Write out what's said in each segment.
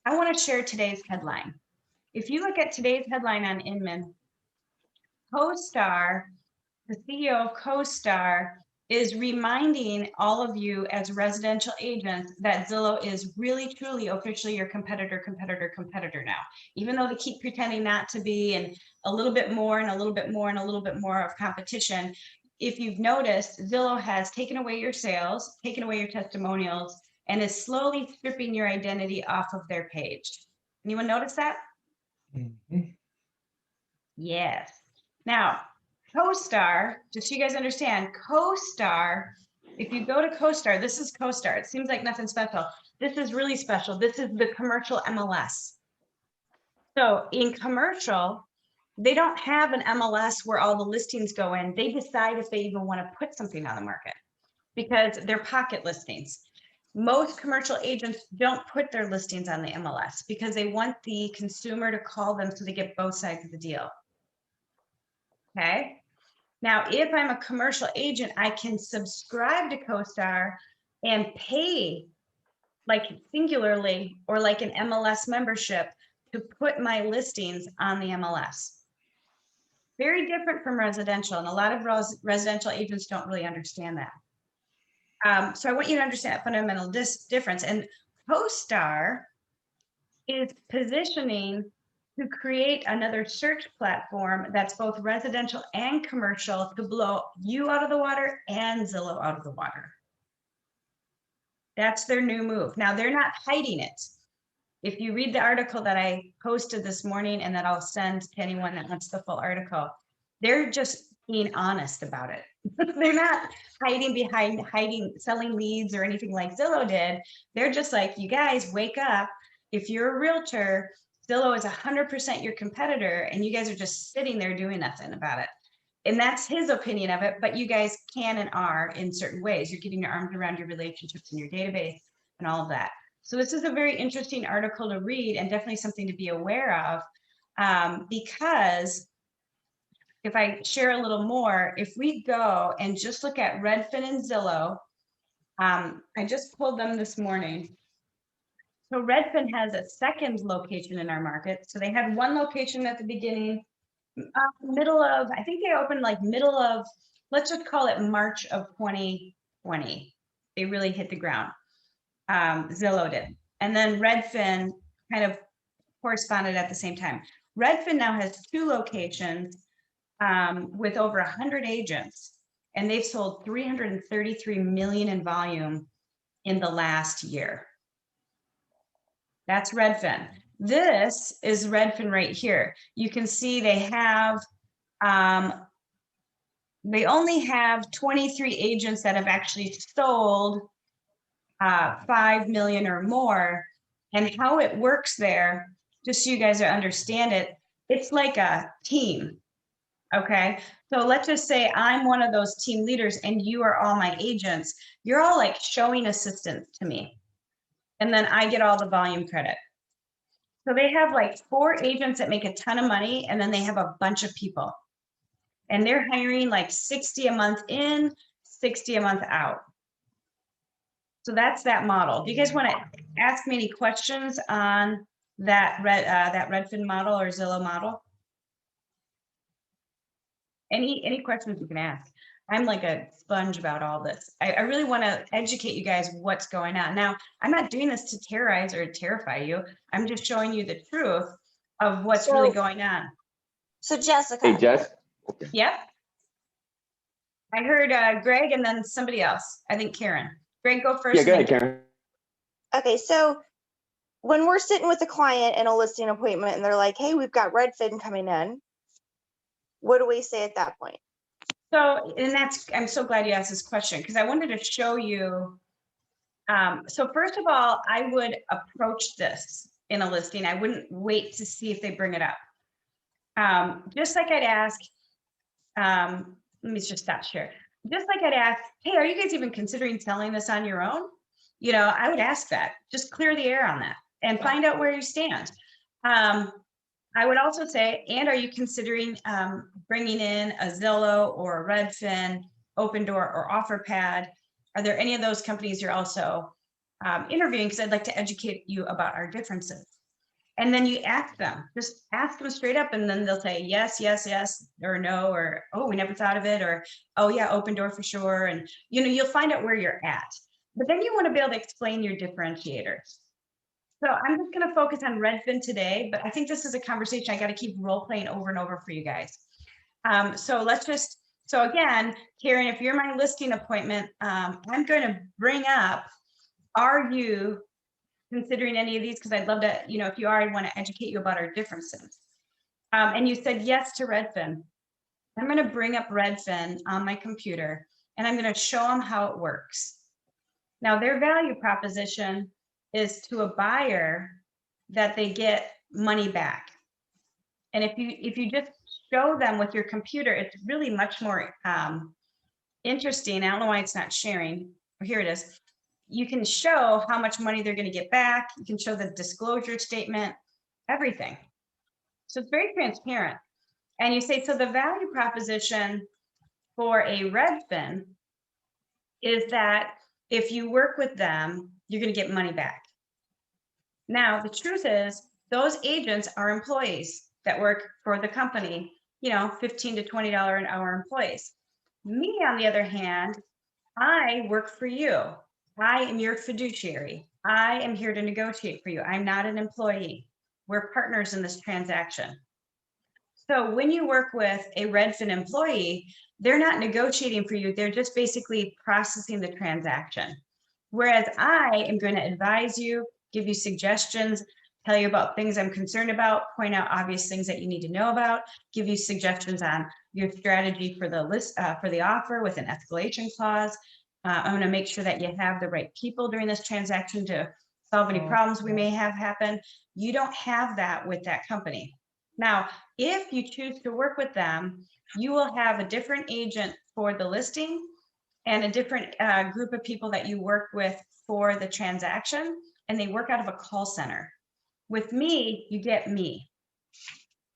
I want to share today's headline. If you look at today's headline on Inman, CoStar, the CEO of CoStar, is reminding all of you as residential agents that Zillow is really, truly, officially your competitor now. Even though they keep pretending not to be, and a little bit more and a little bit more and a little bit more of competition. If you've noticed, Zillow has taken away your sales, taken away your testimonials, and is slowly stripping your identity off of their page. Anyone notice that? Mm-hmm. Yes. Now, CoStar, just so you guys understand, CoStar, if you go to CoStar, this is CoStar. It seems like nothing special. This is really special. This is the commercial MLS. So in commercial, they don't have an MLS where all the listings go in. They decide if they even want to put something on the market because they're pocket listings. Most commercial agents don't put their listings on the MLS because they want the consumer to call them so they get both sides of the deal. Okay. Now, if I'm a commercial agent, I can subscribe to CoStar and pay like singularly or like an MLS membership to put my listings on the MLS. Very different from residential, and a lot of residential agents don't really understand that. So I want you to understand that fundamental difference. And CoStar is positioning to create another search platform that's both residential and commercial to blow you out of the water and Zillow out of the water. That's their new move. Now, they're not hiding it. If you read the article that I posted this morning and that I'll send to anyone that wants the full article, they're just being honest about it. They're not hiding behind selling leads or anything like Zillow did. They're just like, you guys wake up. If you're a realtor, Zillow is 100% your competitor, and you guys are just sitting there doing nothing about it. And that's his opinion of it, but you guys can and are in certain ways. You're getting your arms around your relationships in your database and all of that. So this is a very interesting article to read and definitely something to be aware of, because if I share a little more, if we go and just look at Redfin and Zillow, I just pulled them this morning. So Redfin has a second location in our market. So they had one location at the beginning, middle of, I think they opened like middle of, let's just call it March of 2020. They really hit the ground. Zillow did. And then Redfin kind of corresponded at the same time. Redfin now has 2 locations with over 100 agents, and they've sold 333 million in volume in the last year. That's Redfin. This is Redfin right here. You can see they have, they only have 23 agents that have actually sold 5 million or more. And how it works there, just so you guys understand it, it's like a team. Okay, so let's just say I'm one of those team leaders and you are all my agents. You're all like showing assistance to me. And then I get all the volume credit. So they have like 4 agents that make a ton of money, and then they have a bunch of people. And they're hiring like 60 a month in, 60 a month out. So that's that model. Do you guys want to ask me any questions on that Redfin model or Zillow model? Any questions you can ask. I'm like a sponge about all this. I really want to educate you guys what's going on. Now, I'm not doing this to terrorize or terrify you. I'm just showing you the truth of what's really going on. So Jessica. Hey, Jess. Yep. I heard Greg and then somebody else. I think Karen. Greg, go first. Yeah, go ahead, Karen. Okay, so when we're sitting with a client in a listing appointment and they're like, hey, we've got Redfin coming in, what do we say at that point? So, and I'm so glad you asked this question because I wanted to show you. So first of all, I would approach this in a listing. I wouldn't wait to see if they bring it up. Just like I'd ask, let me just stop share. Just like I'd ask, hey, are you guys even considering selling this on your own? You know, I would ask that. Just clear the air on that and find out where you stand. I would also say, and are you considering bringing in a Zillow or a Redfin, Open Door or OfferPad? Are there any of those companies you're also interviewing because I'd like to educate you about our differences. And then you ask them, just ask them straight up, and then they'll say yes, yes, yes, or no, or oh, we never thought of it, or oh yeah, open door for sure. And you'll find out where you're at. But then you want to be able to explain your differentiators. So I'm just going to focus on Redfin today, but I think this is a conversation I got to keep role playing over and over for you guys. So again, Karen, if you're my listing appointment, I'm going to bring up, are you considering any of these? Because I'd love to, if you are, I want to educate you about our differences. And you said yes to Redfin. I'm going to bring up Redfin on my computer, and I'm going to show them how it works. Now, their value proposition is to a buyer that they get money back. And if you just show them with your computer, it's really much more interesting. I don't know why it's not sharing. Here it is. You can show how much money they're going to get back. You can show the disclosure statement, everything. So it's very transparent. And you say, so the value proposition for a Redfin is that if you work with them, you're going to get money back. Now, the truth is, those agents are employees that work for the company, $15 to $20 an hour employees. Me, on the other hand, I work for you. I am your fiduciary. I am here to negotiate for you. I'm not an employee. We're partners in this transaction. So when you work with a Redfin employee, they're not negotiating for you. They're just basically processing the transaction. Whereas I am going to advise you, give you suggestions, tell you about things I'm concerned about, point out obvious things that you need to know about, give you suggestions on your strategy for the list, for the offer with an escalation clause. I'm going to make sure that you have the right people during this transaction to solve any problems we may have happen. You don't have that with that company. Now, if you choose to work with them, you will have a different agent for the listing and a different group of people that you work with for the transaction, and they work out of a call center. With me, you get me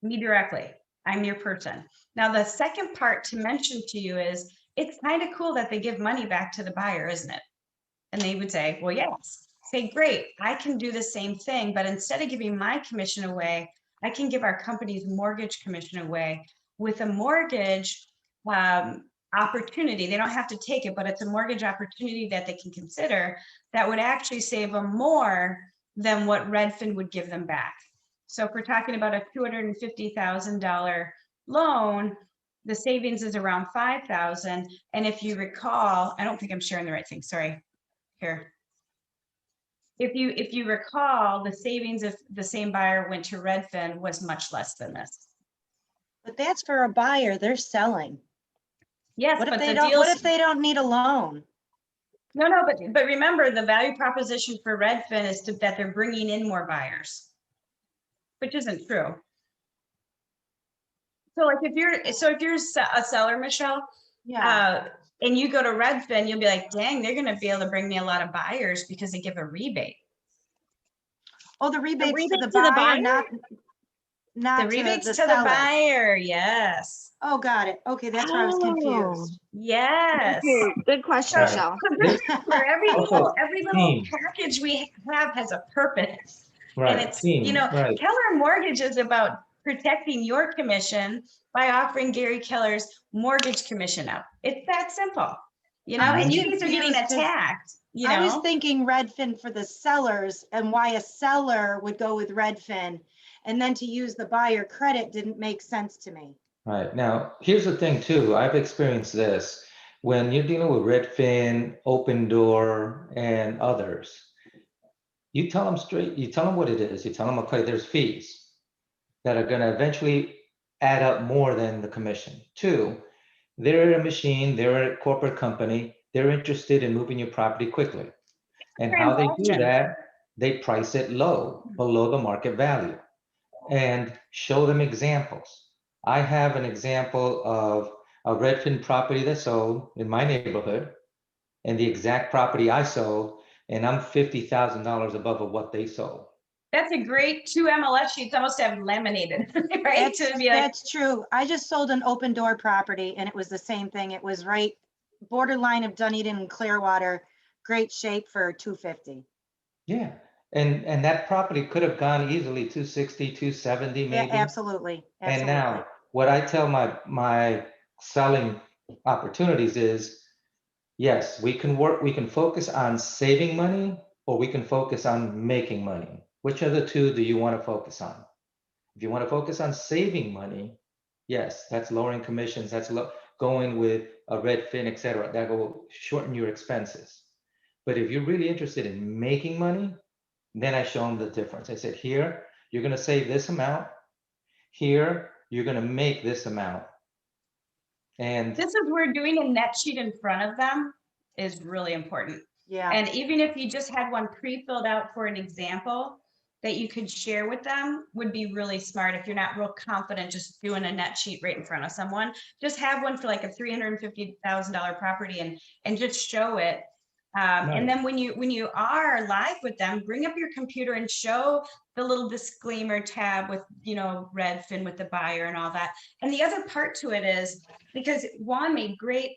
directly. I'm your person. Now, the second part to mention to you is, it's kind of cool that they give money back to the buyer, isn't it? And they would say, well, yes. Say, great, I can do the same thing, but instead of giving my commission away, I can give our company's mortgage commission away with a mortgage opportunity. They don't have to take it, but it's a mortgage opportunity that they can consider that would actually save them more than what Redfin would give them back. So if we're talking about a $250,000 loan, the savings is around $5,000. And if you recall, I don't think I'm sharing the right thing. Sorry. Here. If you recall, the savings if the same buyer went to Redfin was much less than this. But that's for a buyer, they're selling. Yes, What if but they the don't, deals, what if they don't need a loan? no, but remember, the value proposition for Redfin is that they're bringing in more buyers, which isn't true. So like if you're a seller, Michelle, Yeah. and you go to Redfin, you'll be like, dang, they're going to be able to bring me a lot of buyers because they give a rebate. Oh, the rebates to rebate the to the buyer, buyer? not The rebates the to the seller. buyer, yes. Oh, got it. Okay, that's where I was confused. Yes. Good question, So, Michelle. for every Also, little team. package we have has a purpose. Right, And it's, team, right. Keller Mortgage is about protecting your commission by offering Gary Keller's mortgage commission up. It's that simple, I was and you guys are getting confused 'cause attacked, I was thinking Redfin for the sellers and why a seller would go with Redfin, and then to use the buyer credit didn't make sense to me. Right. Now, here's the thing too. I've experienced this. When you're dealing with Redfin, Open Door, and others, you tell them straight, you tell them what it is. You tell them, okay, there's fees that are going to eventually add up more than the commission. Two, they're a machine, they're a corporate company, they're interested in moving your property quickly. And how they do that, they price it low, below the market value, and show them examples. I have an example of a Redfin property that sold in my neighborhood, and the exact property I sold, and I'm $50,000 above of what they sold. That's a great 2 MLS sheets, almost have laminated, right? That's true. I just sold an Open Door property and it was the same thing. It was right borderline of Dunedin and Clearwater, great shape for 250. Yeah, and that property could have gone easily 260, 270 Yeah, maybe. absolutely, And absolutely. now, what I tell my selling opportunities is, yes, we can focus on saving money, or we can focus on making money. Which of the two do you want to focus on? If you want to focus on saving money, yes, that's lowering commissions, that's going with a Redfin, et cetera. That will shorten your expenses. But if you're really interested in making money, then I show them the difference. I said, here, you're going to save this amount. Here, you're going to make this amount. And This is where doing a net sheet in front of them is really important. Yeah, And even if you just had one pre-filled out for an example that you could share with them, would be really smart. If you're not real confident just doing a net sheet right in front of someone, just have one for like a $350,000 property and just show it. And then when you are live with them, bring up your computer and show the little disclaimer tab with, you know, Redfin with the buyer and all that. And the other part to it is, because Juan made great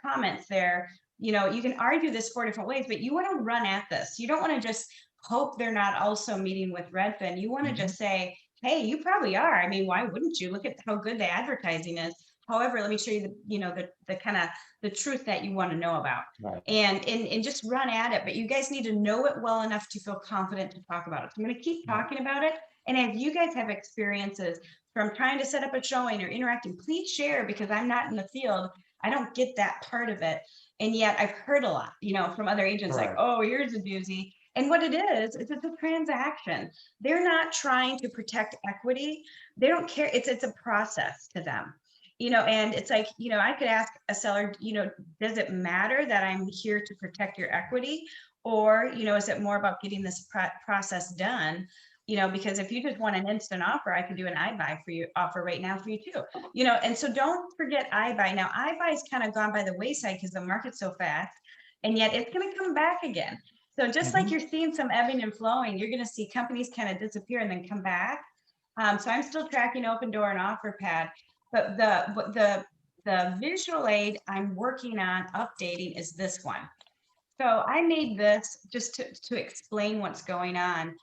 comments there, you know, you can argue this 4 different ways, but you want to run at this. You don't want to just hope they're not also meeting with Redfin. You want to just say, hey, you probably are. I mean, why wouldn't you? Look at how good the advertising is. However, let me show you the, you know, the kind of the truth that you want to know about. Right. And just run at it. But you guys need to know it well enough to feel confident to talk about it. So I'm going to keep talking about it. And if you guys have experiences from trying to set up a showing or interacting, please share, because I'm not in the field. I don't get that part of it. And yet I've heard a lot, you know, from other agents like, Correct. oh, here's a doozy. And what it is it's a transaction. They're not trying to protect equity. They don't care. It's a process to them, you know, and it's like, you know, I could ask a seller, you know, does it matter that I'm here to protect your equity? Or, you know, is it more about getting this process done? You know, because if you just want an instant offer, I could do an iBuy for you offer right now for you too. You know, and so don't forget iBuy. Now, iBuy's kind of gone by the wayside because the market's so fast, and yet it's going to come back again. So just like you're seeing some ebbing and flowing, you're going to see companies kind of disappear and then come back. So I'm still tracking Open Door and OfferPad, but the visual aid I'm working on updating is this one. So I made this just to explain what's going on,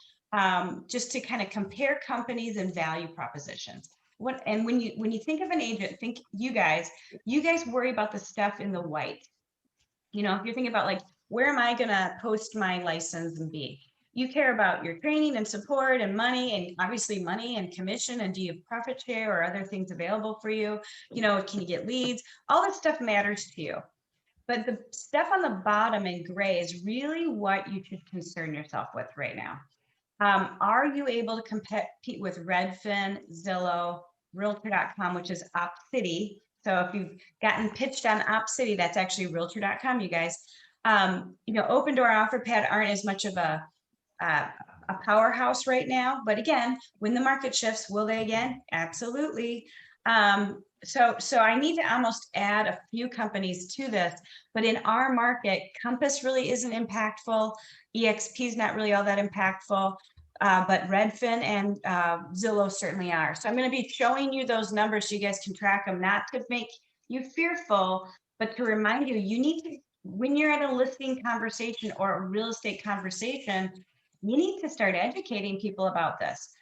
just to kind of compare companies and value propositions. And when you think of an agent, think you guys worry about the stuff in the white. You know, if you're thinking about like, where am I going to post my license and be? You care about your training and support and money, and obviously money and commission, and do you have profit share or other things available for you? You know, can you get leads? All this stuff matters to you. But the stuff on the bottom in gray is really what you should concern yourself with right now. Are you able to compete with Redfin, Zillow, Realtor.com, which is OpCity? So if you've gotten pitched on OpCity, that's actually Realtor.com, you guys. You know, Open Door, OfferPad aren't as much of a powerhouse right now. But again, when the market shifts, will they again? Absolutely. So I need to almost add a few companies to this, but in our market, Compass really isn't impactful. EXP is not really all that impactful, but Redfin and Zillow certainly are. So I'm going to be showing you those numbers so you guys can track them, not to make you fearful, but to remind you, you need to, when you're at a listing conversation or a real estate conversation, you need to start educating people about this.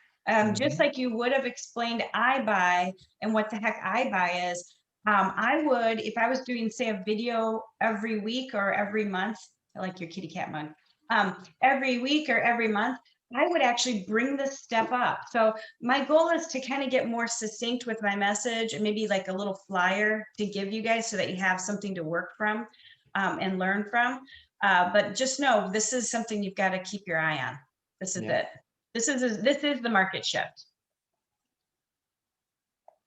Just like you would have explained iBuy and what the heck iBuy is. I would, if I was doing, say, a video every week or every month, I like your kitty cat mug, every week or every month, I would actually bring this stuff up. So my goal is to kind of get more succinct with my message, and maybe like a little flyer to give you guys so that you have something to work from and learn from. But just know, this is something you've got to keep your eye on. This is it. This is the market shift.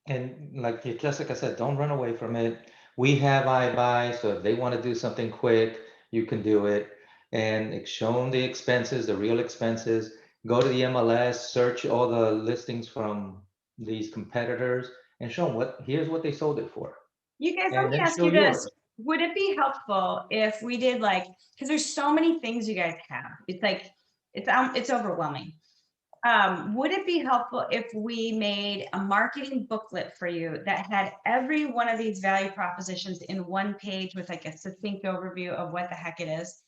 And like Jessica said, don't run away from it. We have iBuy, so if they want to do something quick, you can do it. And show them the expenses, the real expenses. Go to the MLS, search all the listings from these competitors, and show them here's what they sold it for. You guys, let And me then ask show you this. yours. Would it be helpful if we did like, because there's so many things you guys have. It's like, it's overwhelming. Would it be helpful if we made a marketing booklet for you that had every one of these value propositions in one page with like a succinct overview of what the heck it is?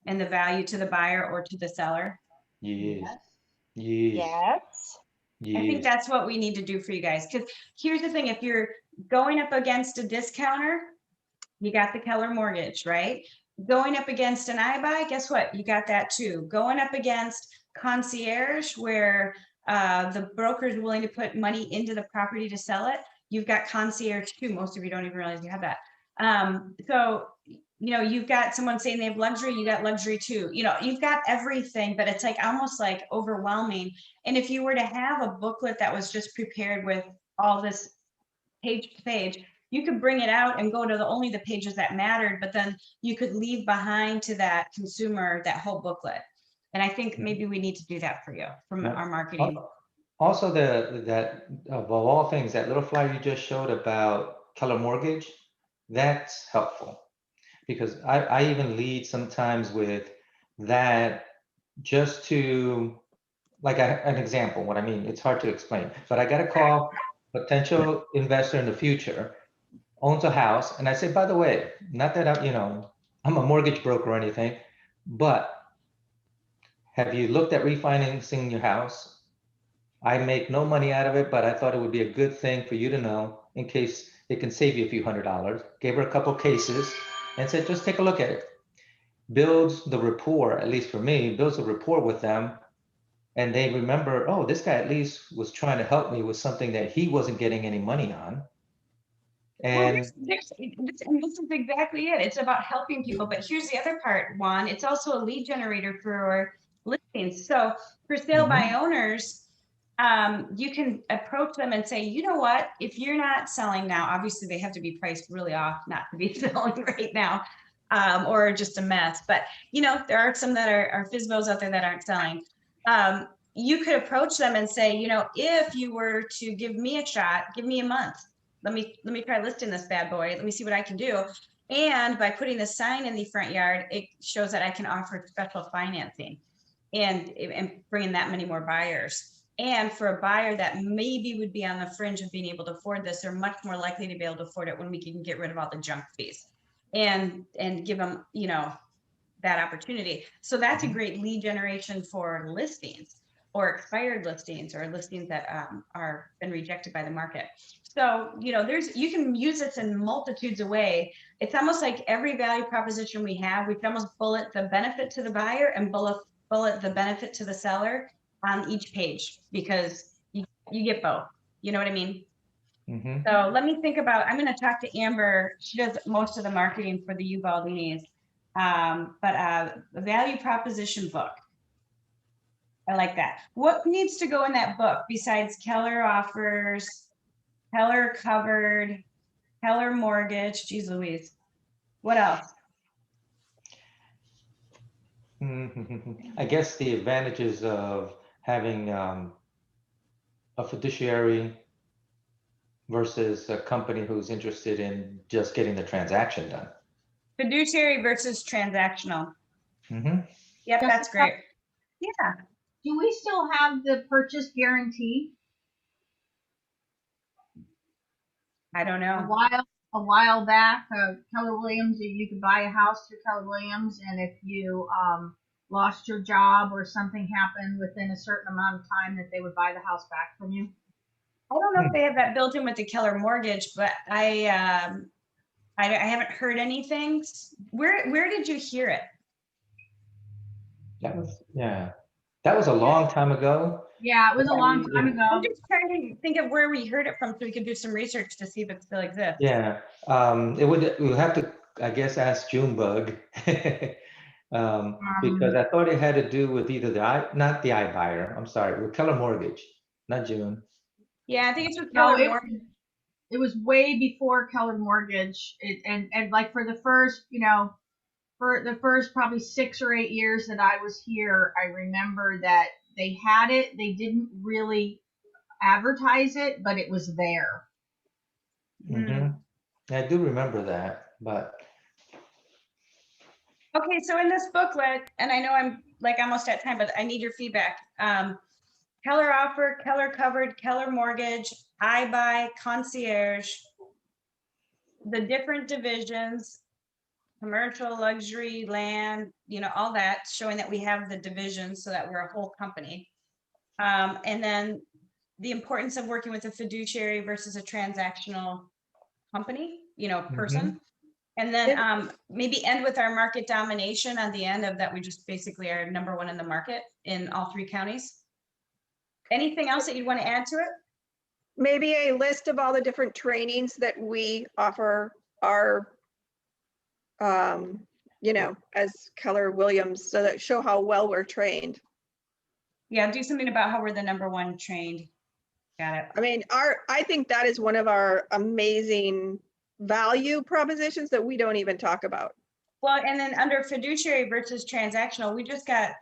and the value to the buyer or to the seller? Yes, Yes. yes, I think yes. that's what we need to do for you guys. Because here's the thing, if you're going up against a discounter, you got the Keller mortgage, right? Going up against an iBuy, guess what? You got that too. Going up against concierge, where the broker is willing to put money into the property to sell it, you've got concierge too. Most of you don't even realize you have that. So, you know, you've got someone saying they have luxury, you got luxury too. You know, you've got everything, but it's like almost like overwhelming. And if you were to have a booklet that was just prepared with all this page to page, you could bring it out and go to only the pages that mattered, but then you could leave behind to that consumer that whole booklet. And I think maybe we need to do that for you from Yeah. our marketing. Also, that of all things, that little flyer you just showed about Keller Mortgage, that's helpful. Because I even lead sometimes with that, just to, like an example, what I mean, it's hard to explain, but I got a call, potential investor in the future, owns a house, and I say, by the way, not that I'm a mortgage broker or anything, but have you looked at refinancing your house? I make no money out of it, but I thought it would be a good thing for you to know in case it can save you a few $100s. Gave her a couple cases and said, just take a look at it. Builds the rapport, at least for me, builds a rapport with them. And they remember, oh, this guy at least was trying to help me with something that he wasn't getting any money on. Well, And this is exactly it. It's about helping people. But here's the other part, Juan. It's also a lead generator for listings. So for sale by owners, you can approach them and say, you know what, if you're not selling now, obviously they have to be priced really off not to be selling right now, or just a mess. But you know, there are some that are FSBOs out there that aren't selling. You could approach them and say, you know, if you were to give me a shot, give me a month. Let me try listing this bad boy. Let me see what I can do. And by putting the sign in the front yard, it shows that I can offer special financing and bringing that many more buyers. And for a buyer that maybe would be on the fringe of being able to afford this, they're much more likely to be able to afford it when we can get rid of all the junk fees and give them, you know, that opportunity. So that's a great lead generation for listings or expired listings or listings that are been rejected by the market. So, you know, you can use this in multitudes of ways. It's almost like every value proposition we have, we can almost bullet the benefit to the buyer and bullet the benefit to the seller on each page, because you get both. You know what I mean? mhm. So let me think about, I'm going to talk to Amber. She does most of the marketing for the Uvaldinis. But the value proposition book. I like that. What needs to go in that book besides Keller offers, Keller covered, Keller mortgage? Geez Louise. What else? I guess the advantages of having a fiduciary versus a company who's interested in just getting the transaction done. Fiduciary versus transactional. Mhm. Yep, that's Jessica, great. Yeah, do we still have the purchase guarantee? I don't know. A while back, Keller Williams, you could buy a house through Keller Williams, and if you lost your job or something happened within a certain amount of time, that they would buy the house back from you. I don't know if they have that built in with the Keller mortgage, but I haven't heard anything. Where did you hear it? That was a long time ago. Yeah, it was a long time I'm ago. just trying to think of where we heard it from so we could do some research to see if it still exists. Yeah, we would have to, I guess, ask Junebug. Because I thought it had to do with either not the iBuyer, I'm sorry, with Keller Mortgage, not June. Yeah, I think it's with No, Keller mortgage. it was way before Keller Mortgage, and like for the first, for the first probably 6 or 8 years that I was here, I remember that they had it. They didn't really advertise it, but it was there. Mhm. I do remember that, but Okay, so in this booklet, and I know I'm like almost at time, but I need your feedback. Keller offer, Keller covered, Keller mortgage, iBuy, concierge, the different divisions, commercial, luxury, land, all that, showing that we have the divisions so that we're a whole company. And then the importance of working with a fiduciary versus a transactional company, person. And then maybe end with our market domination on the end of that. We just basically are #1 in the market in all 3 counties. Anything else that you want to add to it? Maybe a list of all the different trainings that we offer our, as Keller Williams, so that show how well we're trained. Yeah, do something about how we're the #1 trained. Got it. I mean, I think that is one of our amazing value propositions that we don't even talk about. Well, and then under fiduciary versus transactional, we just got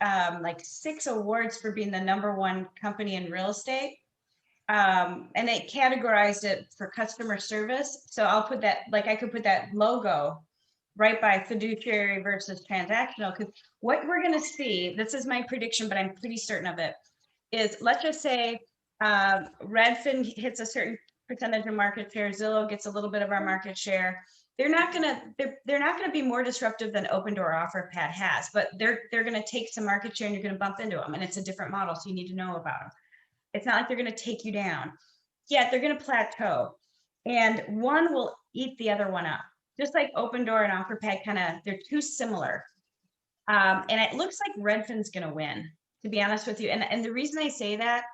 like 6 awards for being the #1 company in real estate. And it categorized it for customer service. So I'll put that, like I could put that logo right by fiduciary versus transactional, because what we're going to see, this is my prediction, but I'm pretty certain of it, is let's just say Redfin hits a certain percentage of market share, Zillow gets a little bit of our market share. They're not gonna be more disruptive than Open Door OfferPad has, but they're gonna take some market share and you're gonna bump into them, and it's a different model, so you need to know about them. It's not like they're gonna take you down. Yet they're gonna plateau, and one will eat the other one up. Just like Open Door and OfferPad, they're too similar. And it looks like Redfin's gonna win, to be honest with you. And the reason I say that,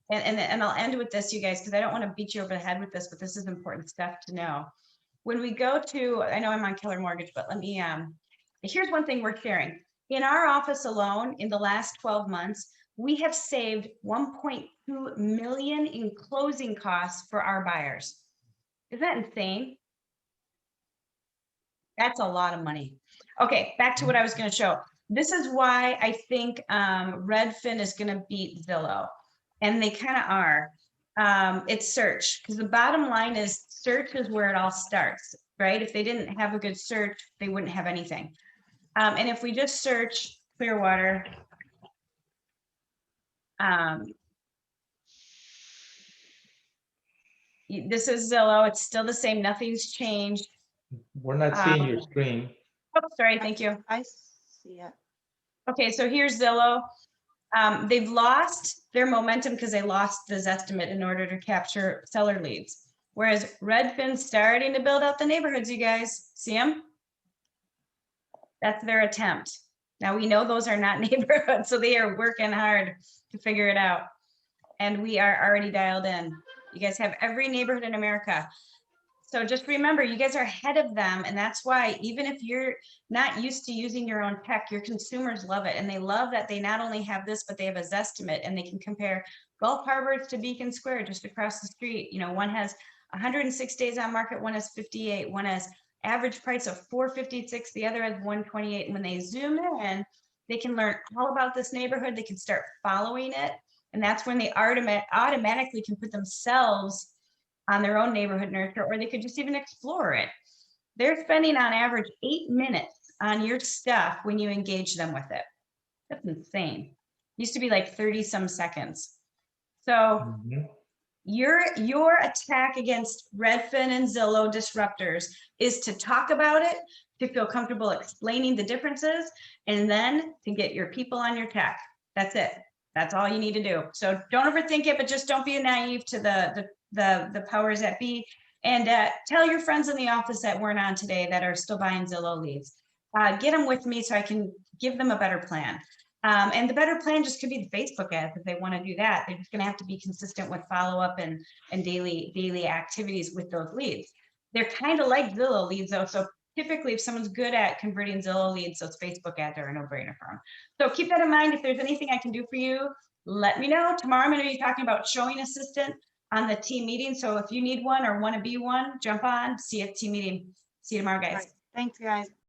and I'll end with this, you guys, because I don't want to beat you over the head with this, but this is important stuff to know. When we go to, I know I'm on Keller Mortgage, but let me, here's one thing we're sharing. In our office alone, in the last 12 months, we have saved $1.2 million in closing costs for our buyers. Isn't that insane? That's a lot of money. Okay, back to what I was going to show. This is why I think Redfin is going to beat Zillow. And they kind of are. It's search, because the bottom line is search is where it all starts, right? If they didn't have a good search, they wouldn't have anything. And if we just search Clearwater, this is Zillow. It's still the same. Nothing's changed. We're not seeing your screen. Oh, sorry. Thank you. I see it. Okay, so here's Zillow. They've lost their momentum because they lost the Zestimate in order to capture seller leads. Whereas Redfin's starting to build out the neighborhoods, you guys. See them? That's their attempt. Now we know those are not neighborhoods, so they are working hard to figure it out. And we are already dialed in. You guys have every neighborhood in America. So just remember, you guys are ahead of them. And that's why, even if you're not used to using your own tech, your consumers love it. And they love that they not only have this, but they have a Zestimate, and they can compare Gulf Harbor to Beacon Square just across the street. One has 106 days on market, one has 58, one has average price of 456, the other has 128. And when they zoom in, they can learn all about this neighborhood. They can start following it. And that's when they automatically can put themselves on their own neighborhood nurture, or they could just even explore it. They're spending on average 8 minutes on your stuff when you engage them with it. That's insane. Used to be like 30 some seconds. So your attack against Redfin and Zillow disruptors is to talk about it, to feel comfortable explaining the differences, and then to get your people on your tech. That's it. That's all you need to do. So don't overthink it, but just don't be naive to the powers that be. And tell your friends in the office that weren't on today that are still buying Zillow leads. Get them with me so I can give them a better plan. And the better plan just could be the Facebook ads if they want to do that. They're just going to have to be consistent with follow-up and daily activities with those leads. They're kind of like Zillow leads though. So typically if someone's good at converting Zillow leads, those Facebook ads are a no-brainer for them. So keep that in mind. If there's anything I can do for you, let me know. Tomorrow I'm going to be talking about showing assistant on the team meeting. So if you need one or want to be one, jump on. See you at team meeting. See you tomorrow, guys. All right. Thanks, guys.